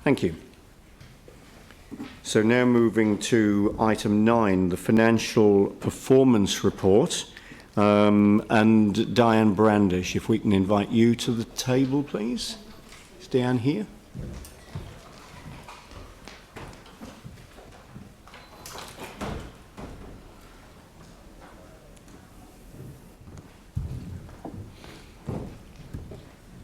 Thank you. So now moving to item 9, the financial performance report. And Diane Brandish, if we can invite you to the table, please. Is Diane here?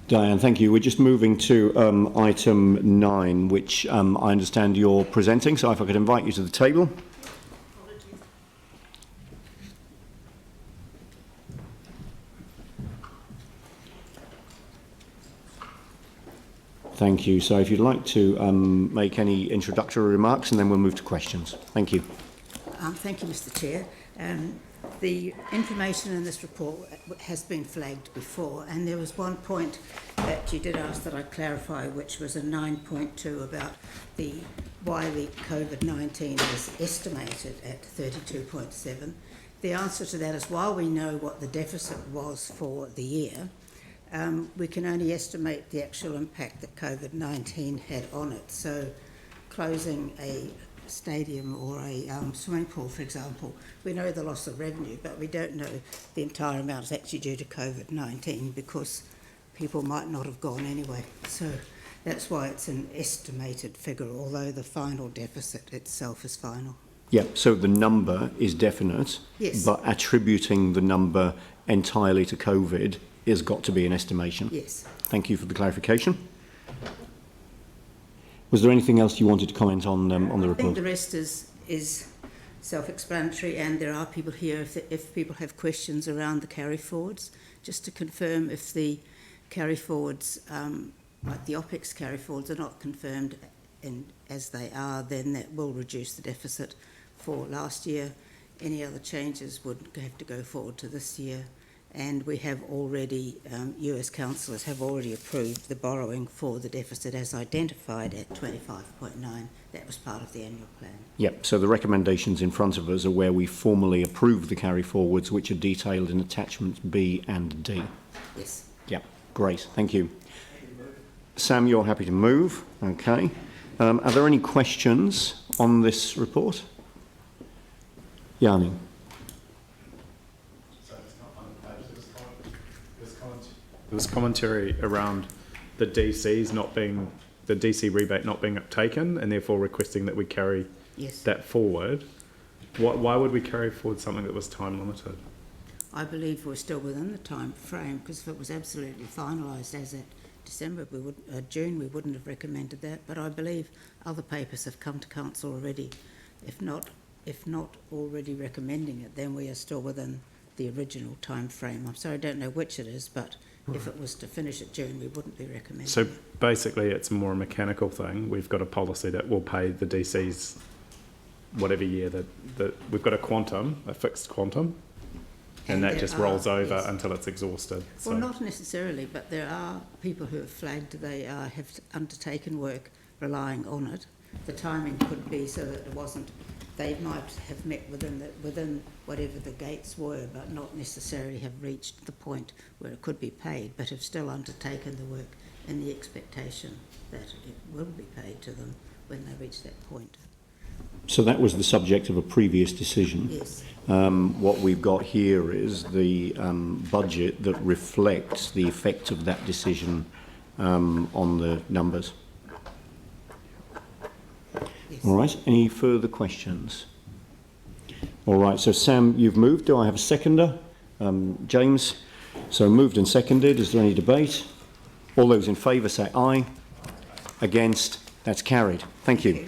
Diane, thank you. We're just moving to item 9, which I understand you're presenting. So if I could invite you to the table. Thank you. So if you'd like to make any introductory remarks, and then we'll move to questions. Thank you. Thank you, Mr. Chair. The information in this report has been flagged before, and there was one point that you did ask that I clarify, which was a 9.2 about why the COVID-19 is estimated at 32.7. The answer to that is, while we know what the deficit was for the year, we can only estimate the actual impact that COVID-19 had on it. So closing a stadium or a swimming pool, for example, we know the loss of revenue, but we don't know the entire amount is actually due to COVID-19 because people might not have gone anyway. So that's why it's an estimated figure, although the final deficit itself is final. Yeah, so the number is definite, yes, but attributing the number entirely to COVID has got to be an estimation. Yes. Thank you for the clarification. Was there anything else you wanted to comment on the report? I think the rest is self-explanatory, and there are people here if people have questions around the carry-forwards. Just to confirm, if the carry-forwards, like the OPEX carry-forwards, are not confirmed as they are, then that will reduce the deficit for last year. Any other changes would have to go forward to this year. And we have already, you as councillors have already approved the borrowing for the deficit as identified at 25.9. That was part of the annual plan. Yep, so the recommendations in front of us are where we formally approve the carry forwards, which are detailed in attachments B and D. Yes. Yep, great, thank you. Sam, you're happy to move, okay. Are there any questions on this report? Yanni. There was commentary around the DC rebate not being taken, and therefore requesting that we carry that forward. Why would we carry forward something that was time limited? I believe we're still within the time frame, because if it was absolutely finalised as at December, June, we wouldn't have recommended that. But I believe other papers have come to council already. If not already recommending it, then we are still within the original time frame. I'm sorry, I don't know which it is, but if it was to finish at June, we wouldn't be recommending. So basically it's more a mechanical thing. We've got a policy that will pay the DCs whatever year that we've got a fixed quantum, and that just rolls over until it's exhausted. Well, not necessarily, but there are people who have flagged they have undertaken work relying on it. The timing could be so that it wasn't. They might have met within whatever the gates were, but not necessarily have reached the point where it could be paid, but have still undertaken the work in the expectation that it will be paid to them when they reach that point. So that was the subject of a previous decision. Yes. What we've got here is the budget that reflects the effect of that decision on the numbers. Yes. All right, any further questions? All right, so Sam, you've moved. Do I have a seconder? James? So moved and seconded. Is there any debate? All those in favour say aye. Against? That's carried. Thank you.